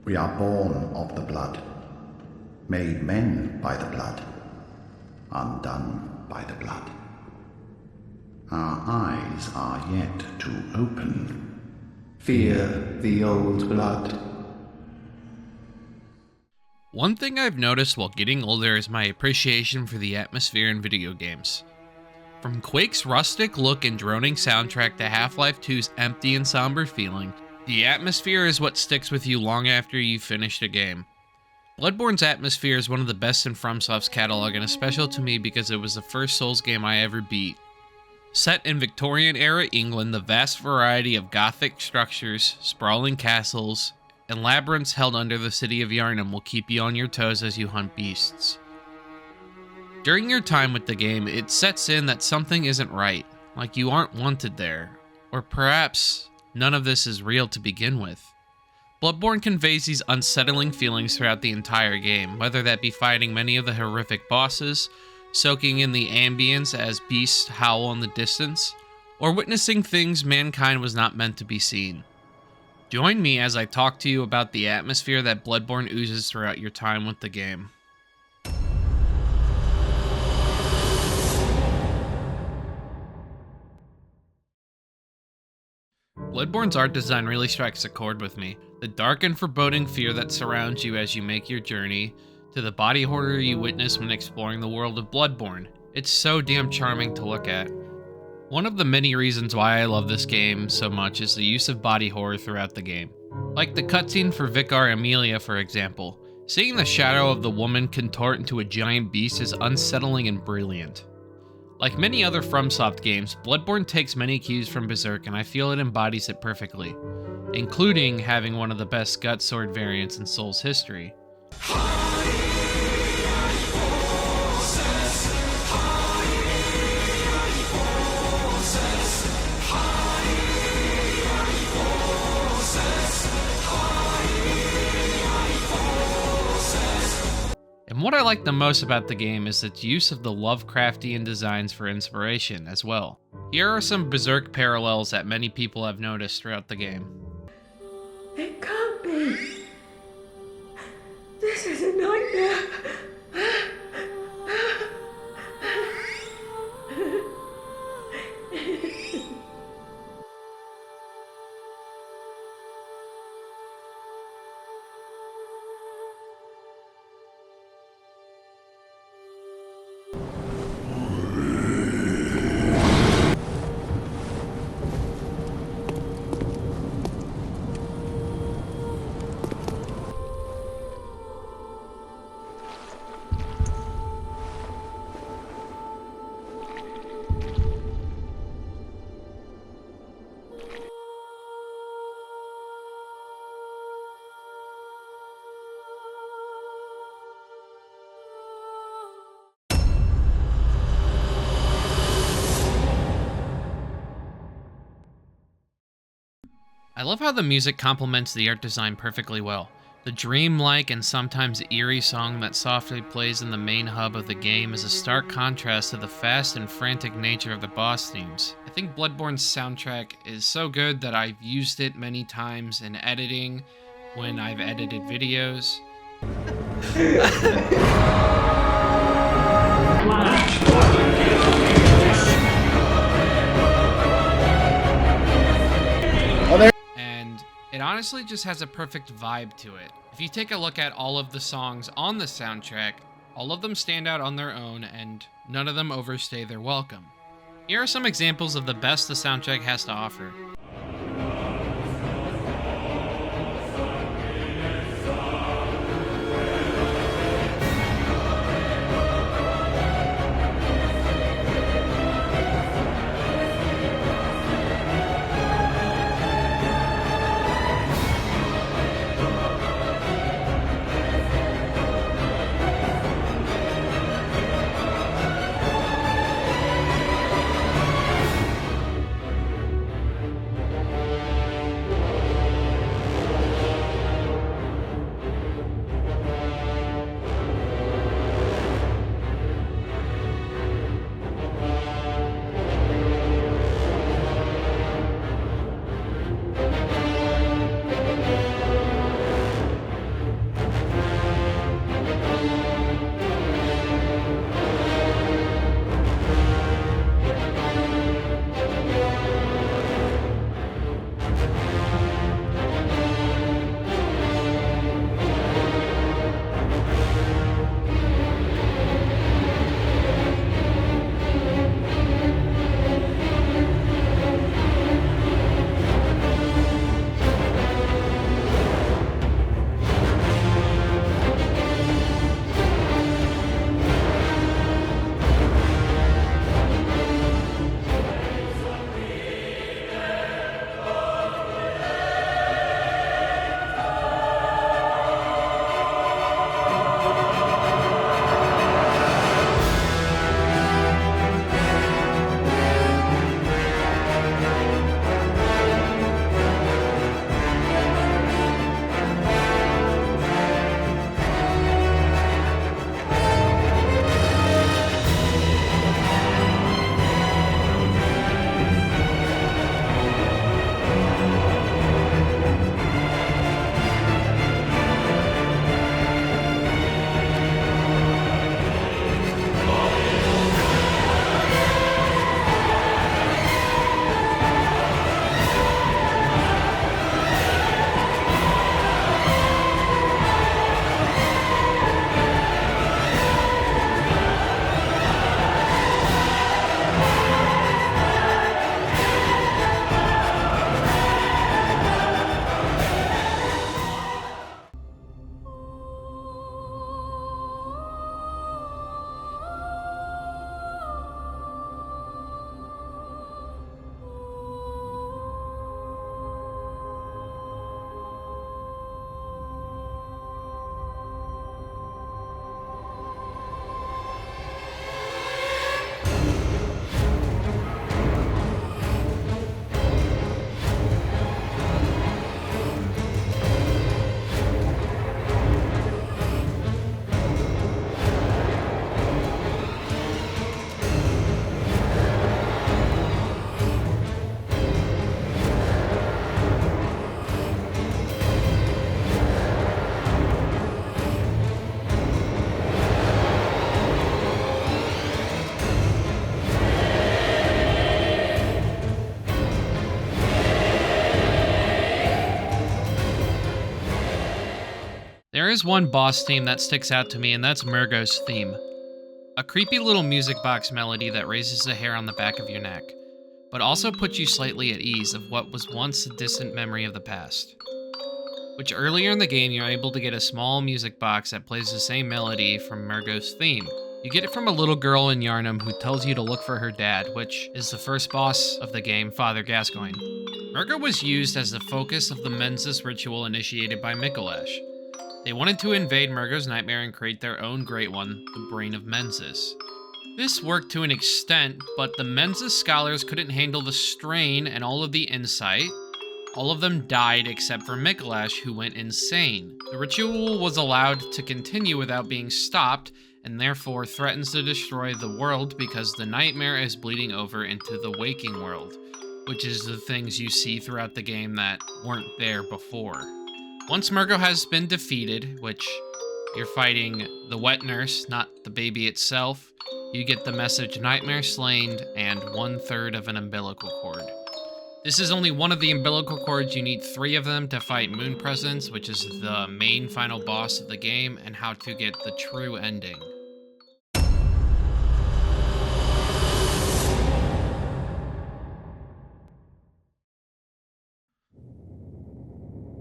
We are born of the blood, made men by the blood, undone by the blood. Our eyes are yet to open. Fear the old blood. One thing I've noticed while getting older is my appreciation for the atmosphere in video games. From Quake's rustic look and droning soundtrack to Half-Life 2's empty and somber feeling, the atmosphere is what sticks with you long after you've finished a game. Bloodborne's atmosphere is one of the best in FromSoft's catalog and is special to me because it was the first Souls game I ever beat. Set in Victorian-era England, the vast variety of Gothic structures, sprawling castles, and labyrinths held under the city of Yharnam will keep you on your toes as you hunt beasts. During your time with the game, it sets in that something isn't right, like you aren't wanted there, or perhaps none of this is real to begin with. Bloodborne conveys these unsettling feelings throughout the entire game, whether that be fighting many of the horrific bosses, soaking in the ambience as beasts howl in the distance, or witnessing things mankind was not meant to be seen. Join me as I talk to you about the atmosphere that Bloodborne oozes throughout your time with the game. Bloodborne's art design really strikes a chord with me. The dark and foreboding fear that surrounds you as you make your journey, to the body horror you witness when exploring the world of Bloodborne. It's so damn charming to look at. One of the many reasons why I love this game so much is the use of body horror throughout the game. Like the cutscene for Vicar Amelia, for example. Seeing the shadow of the woman contort into a giant beast is unsettling and brilliant. Like many other FromSoft games, Bloodborne takes many cues from Berserk and I feel it embodies it perfectly, including having one of the best gut sword variants in Souls history. And what I like the most about the game is its use of the Lovecraftian designs for inspiration as well. Here are some Berserk parallels that many people have noticed throughout the game. It can't be. This is a nightmare. I love how the music complements the art design perfectly well. The dreamlike and sometimes eerie song that softly plays in the main hub of the game is a stark contrast to the fast and frantic nature of the boss themes. I think Bloodborne's soundtrack is so good that I've used it many times in editing when I've edited videos. It honestly just has a perfect vibe to it. If you take a look at all of the songs on the soundtrack, all of them stand out on their own and none of them overstay their welcome. Here are some examples of the best the soundtrack has to offer. there is one boss theme that sticks out to me, and that's Murgo's theme. A creepy little music box melody that raises the hair on the back of your neck, but also puts you slightly at ease of what was once a distant memory of the past. Which earlier in the game, you're able to get a small music box that plays the same melody from Murgo's theme. You get it from a little girl in Yarnum who tells you to look for her dad, which is the first boss of the game, Father Gascoigne. Murgo was used as the focus of the Mensis ritual initiated by Micolash. They wanted to invade Murgo's nightmare and create their own great one, the Brain of Mensis. This worked to an extent, but the Mensis scholars couldn't handle the strain and all of the insight. All of them died except for Micolash, who went insane. The ritual was allowed to continue without being stopped, and therefore threatens to destroy the world because the nightmare is bleeding over into the waking world, which is the things you see throughout the game that weren't there before. Once Murgo has been defeated, which you're fighting the wet nurse, not the baby itself, you get the message Nightmare slain and 1/3 of an umbilical cord. This is only one of the umbilical cords. You need 3 of them to fight Moon Presence, which is the main final boss of the game, and how to get the true ending.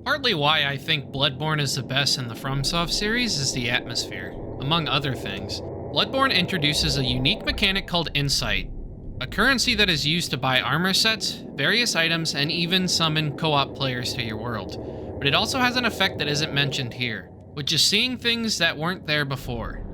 Partly why I think Bloodborne is the best in the FromSoft series is the atmosphere, among other things. Bloodborne introduces a unique mechanic called Insight, a currency that is used to buy armor sets, various items, and even summon co-op players to your world. But it also has an effect that isn't mentioned here, which is seeing things that weren't there before.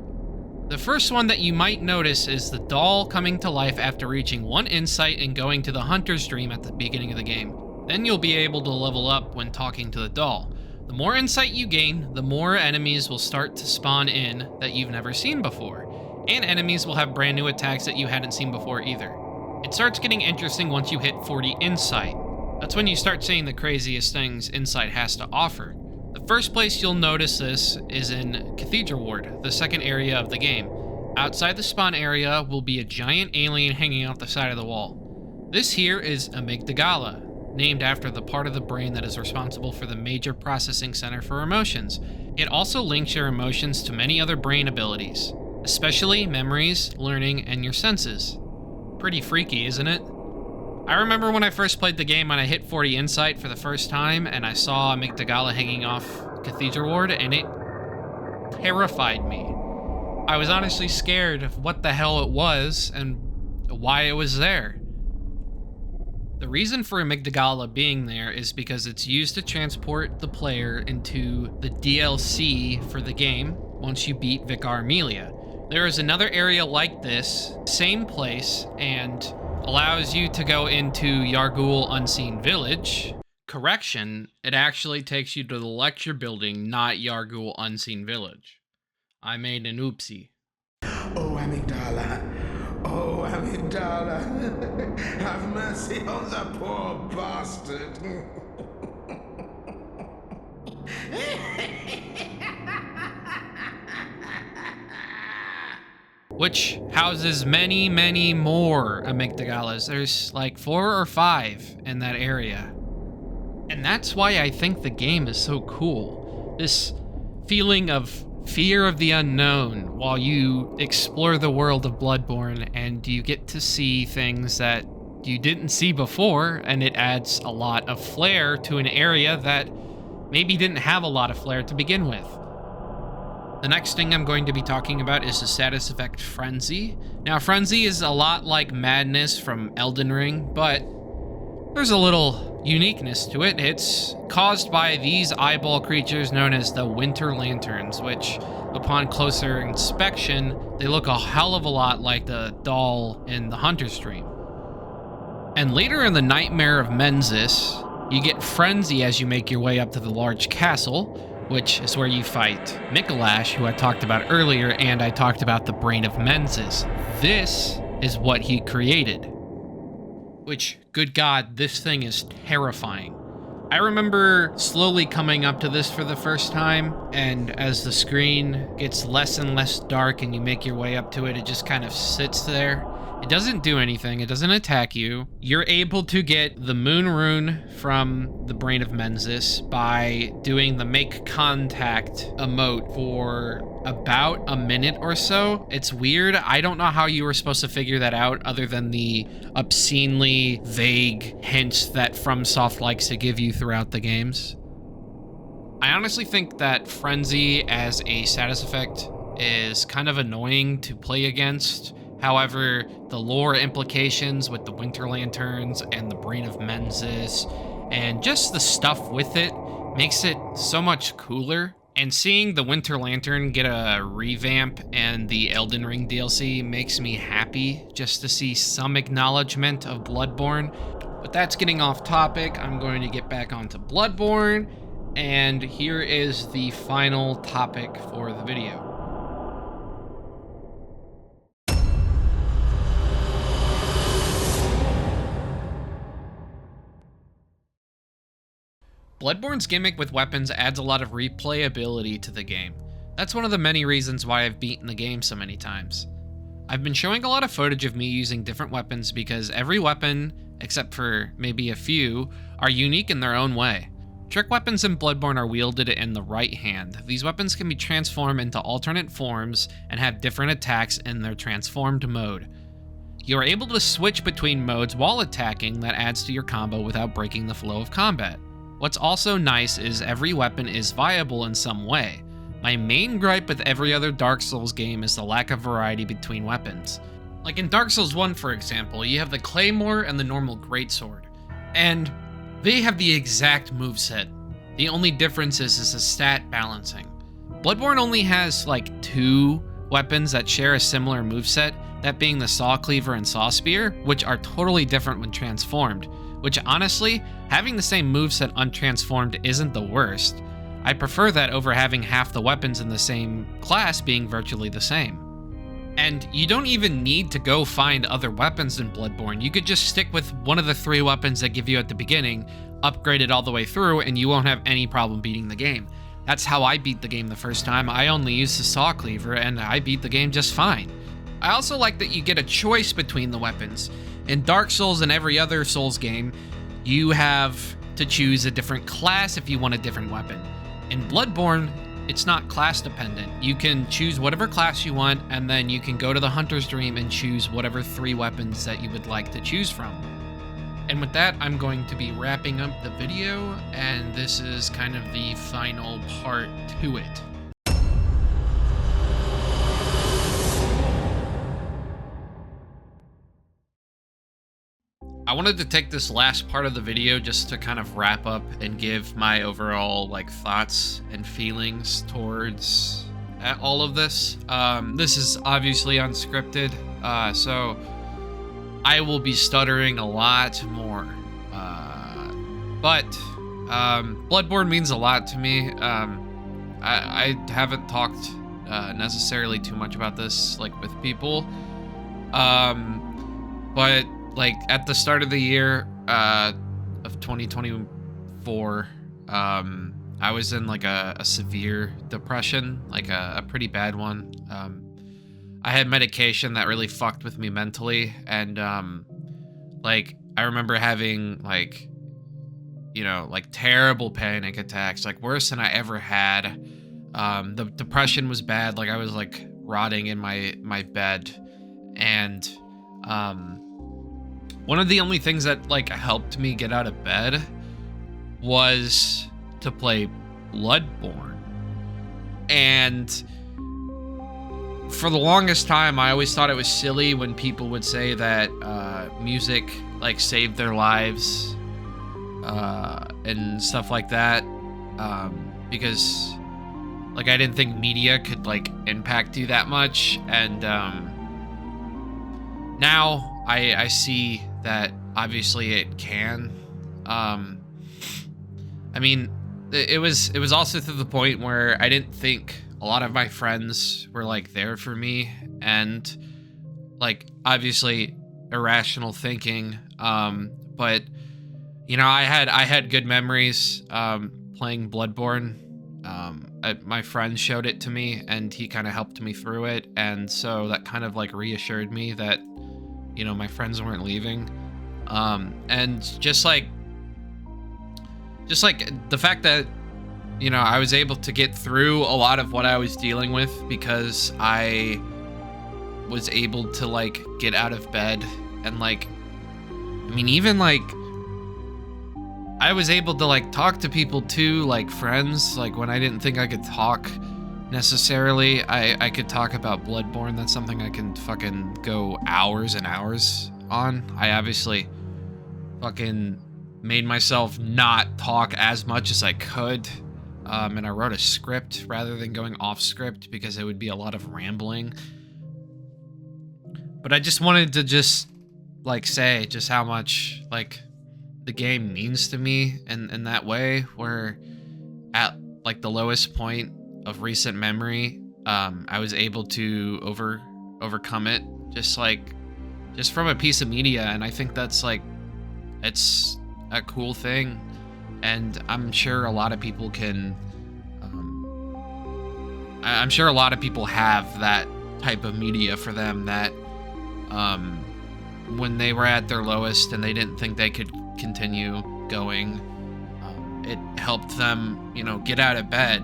The first one that you might notice is the doll coming to life after reaching 1 insight and going to the Hunter's Dream at the beginning of the game. Then you'll be able to level up when talking to the doll. The more insight you gain, the more enemies will start to spawn in that you've never seen before. And enemies will have brand new attacks that you hadn't seen before either. It starts getting interesting once you hit 40 insight. That's when you start seeing the craziest things insight has to offer. The first place you'll notice this is in Cathedral Ward, the second area of the game. Outside the spawn area will be a giant alien hanging off the side of the wall. This here is Amygdala, named after the part of the brain that is responsible for the major processing center for emotions. It also links your emotions to many other brain abilities, especially memories, learning, and your senses. Pretty freaky, isn't it? I remember when I first played the game and I hit 40 insight for the first time and I saw Amygdala hanging off Cathedral Ward and it terrified me. I was honestly scared of what the hell it was and why it was there. The reason for Amygdala being there is because it's used to transport the player into the DLC for the game once you beat Vicar Amelia. There is another area like this, same place, and allows you to go into Yargul Unseen Village. Correction, it actually takes you to the lecture building, not Yargul Unseen Village. I made an oopsie. Oh, Amygdala. Oh, Amygdala. Have mercy on the poor bastard. Which houses many, many more Amygdalas. There's like 4 or 5 in that area. And that's why I think the game is so cool. This feeling of fear of the unknown while you explore the world of Bloodborne and you get to see things that you didn't see before, and it adds a lot of flair to an area that maybe didn't have a lot of flair to begin with. The next thing I'm going to be talking about is the status effect Frenzy. Now, Frenzy is a lot like Madness from Elden Ring, but there's a little uniqueness to it. It's caused by these eyeball creatures known as the Winter Lanterns, which, upon closer inspection, they look a hell of a lot like the doll in the Hunter's Dream. And later in the Nightmare of Mensis, you get Frenzy as you make your way up to the large castle, which is where you fight Micolash, who I talked about earlier, and I talked about the Brain of Mensis. This is what he created. Which, good God, this thing is terrifying. I remember slowly coming up to this for the first time, and as the screen gets less and less dark and you make your way up to it, it just kind of sits there. It doesn't do anything. It doesn't attack you. You're able to get the Moon Rune from the Brain of Mensis by doing the Make Contact emote for about a minute or so. It's weird. I don't know how you were supposed to figure that out other than the obscenely vague hints that FromSoft likes to give you throughout the games. I honestly think that Frenzy as a status effect is kind of annoying to play against. However, the lore implications with the Winter Lanterns and the Brain of Mensis and just the stuff with it makes it so much cooler. And seeing the Winter Lantern get a revamp and the Elden Ring DLC makes me happy just to see some acknowledgement of Bloodborne. But that's getting off topic. I'm going to get back onto Bloodborne, and here is the final topic for the video. Bloodborne's gimmick with weapons adds a lot of replayability to the game. That's one of the many reasons why I've beaten the game so many times. I've been showing a lot of footage of me using different weapons because every weapon, except for maybe a few, are unique in their own way. Trick weapons in Bloodborne are wielded in the right hand. These weapons can be transformed into alternate forms and have different attacks in their transformed mode. You are able to switch between modes while attacking that adds to your combo without breaking the flow of combat. What's also nice is every weapon is viable in some way. My main gripe with every other Dark Souls game is the lack of variety between weapons. Like in Dark Souls 1, for example, you have the Claymore and the normal Greatsword, and they have the exact moveset. The only difference is the stat balancing. Bloodborne only has like 2 weapons that share a similar moveset, that being the Saw Cleaver and Saw Spear, which are totally different when transformed. Which honestly, having the same moveset untransformed isn't the worst. I prefer that over having half the weapons in the same class being virtually the same. And you don't even need to go find other weapons in Bloodborne. You could just stick with one of the 3 weapons that give you at the beginning, upgrade it all the way through, and you won't have any problem beating the game. That's how I beat the game the first time. I only used the Saw Cleaver, and I beat the game just fine. I also like that you get a choice between the weapons. In Dark Souls and every other Souls game, you have to choose a different class if you want a different weapon. In Bloodborne, it's not class dependent. You can choose whatever class you want, and then you can go to the Hunter's Dream and choose whatever 3 weapons that you would like to choose from. And with that, I'm going to be wrapping up the video, and this is kind of the final part to it. I wanted to take this last part of the video just to kind of wrap up and give my overall thoughts and feelings towards all of this. This is obviously unscripted, so I will be stuttering a lot more. But Bloodborne means a lot to me. I haven't talked necessarily too much about this with people, but at the start of the year of 2024, I was in a severe depression, a pretty bad one. I had medication that really fucked with me mentally, and I remember having terrible panic attacks, worse than I ever had. The depression was bad. I was rotting in my bed, and one of the only things that helped me get out of bed was to play Bloodborne. And for the longest time, I always thought it was silly when people would say that music saved their lives and stuff like that, because I didn't think media could impact you that much. And now I see that obviously it can. I mean, it was also to the point where I didn't think a lot of my friends were there for me, and obviously irrational thinking. But I had good memories playing Bloodborne. My friend showed it to me, and he kind of helped me through it, and so that kind of reassured me that you know, my friends weren't leaving. And just like the fact that, you know, I was able to get through a lot of what I was dealing with because I was able to like get out of bed and like, I mean, even like I was able to like talk to people too, like friends, like when I didn't think I could talk necessarily. I could talk about Bloodborne. That's something I can fucking go hours and hours on. I obviously fucking made myself not talk as much as I could. And I wrote a script rather than going off script because it would be a lot of rambling. But I just wanted to just like say just how much like the game means to me in that way, where at like the lowest point of recent memory, I was able to overcome it just from a piece of media. And I think that's like, it's a cool thing. And I'm sure a lot of people can, I'm sure a lot of people have that type of media for them that, when they were at their lowest and they didn't think they could continue going, it helped them, you know, get out of bed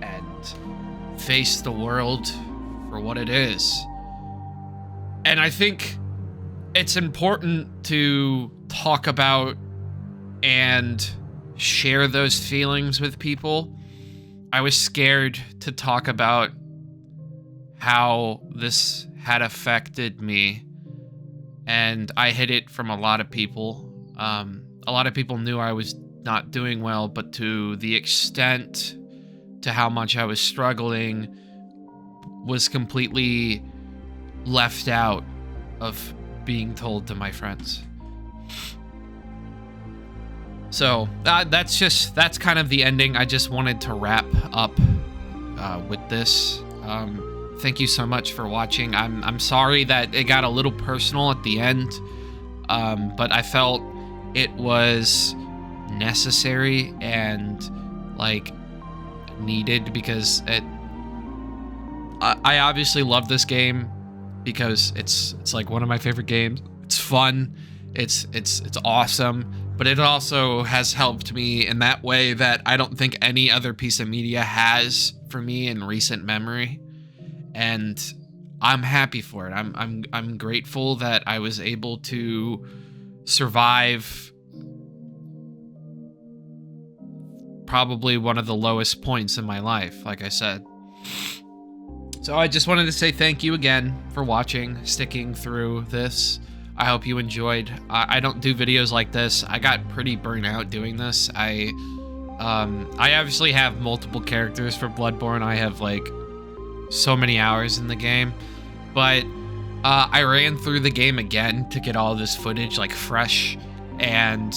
and face the world for what it is. And I think it's important to talk about and share those feelings with people. I was scared to talk about how this had affected me, and I hid it from a lot of people. A lot of people knew I was not doing well, but to the extent to how much I was struggling was completely left out of being told to my friends. So that's kind of the ending. I just wanted to wrap up with this. Thank you so much for watching. I'm sorry that it got a little personal at the end, but I felt it was necessary and like needed because I obviously love this game because it's like one of my favorite games. It's fun. It's awesome. But it also has helped me in that way that I don't think any other piece of media has for me in recent memory. And I'm happy for it. I'm grateful that I was able to survive probably one of the lowest points in my life, like I said. So I just wanted to say thank you again for watching, sticking through this. I hope you enjoyed. I don't do videos like this. I got pretty burnt out doing this. I obviously have multiple characters for Bloodborne. I have like so many hours in the game, but I ran through the game again to get all this footage like fresh and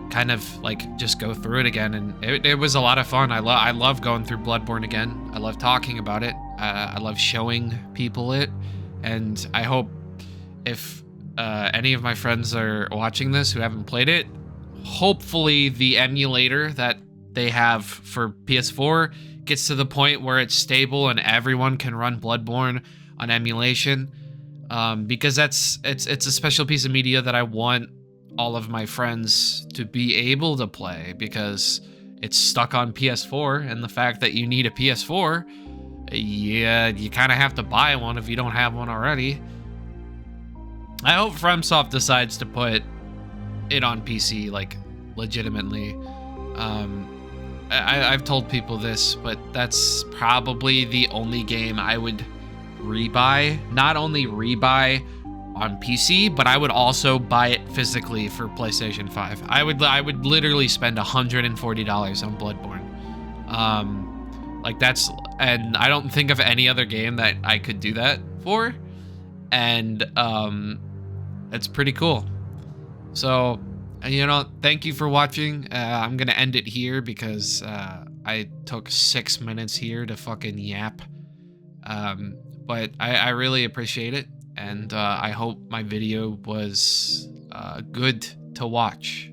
kind of like just go through it again, and it was a lot of fun. I love going through Bloodborne again. I love talking about it. I love showing people it, and I hope if any of my friends are watching this who haven't played it, hopefully the emulator that they have for PS4 gets to the point where it's stable and everyone can run Bloodborne on emulation, because it's a special piece of media that I want all of my friends to be able to play, because it's stuck on PS4, and the fact that you need a PS4, yeah, you kind of have to buy one if you don't have one already. I hope FromSoft decides to put it on PC, like, legitimately. I've told people this, but that's probably the only game I would rebuy. Not only rebuy on PC, but I would also buy it physically for PlayStation 5. I would literally spend $140 on Bloodborne. Like, that's, and I don't think of any other game that I could do that for. And it's pretty cool. So, you know, thank you for watching. I'm gonna end it here because I took 6 minutes here to fucking yap. But I really appreciate it, and I hope my video was good to watch.